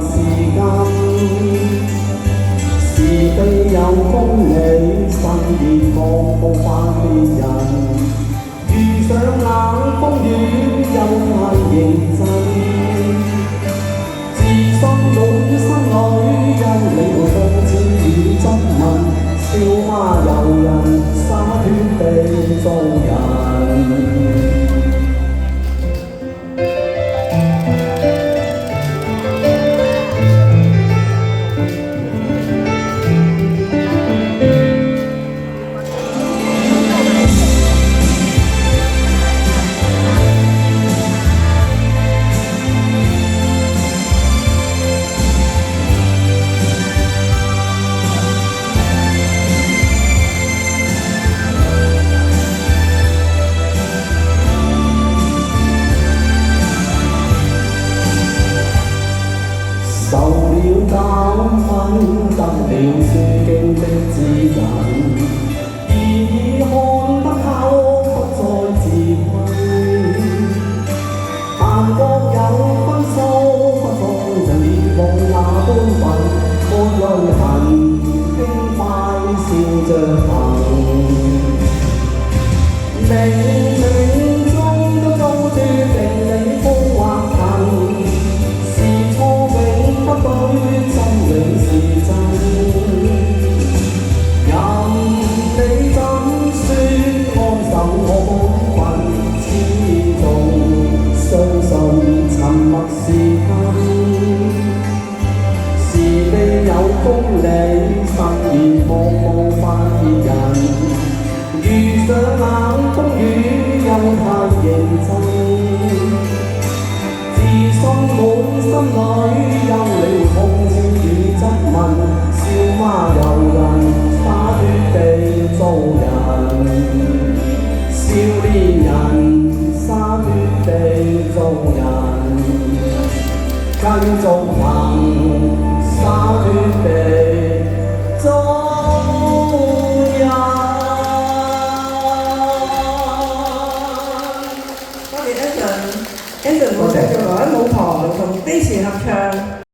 是金。是非有公理，生意放無法別人。遇上冷風雨，又太認真。自信滿心裏，因你會諷刺與質問，笑罵由人，灑脱地做人。受了教訓，得了書經的指引，而已看得透，不再自愧。但各有分數，不再像以往那般笨，沒淚痕，輕快笑着行。冥冥中都遭注定你風或近。真理是真，任你怎說，看守我本分，始終相信沉默是金。是非有公理，慎言莫冒犯別人。遇上冷風雨，又太認真。自信滿心裏，休理會諷刺與質問，笑罵由人，灑脱地做人。少年人，灑脱地做人，繼續行，灑脱地。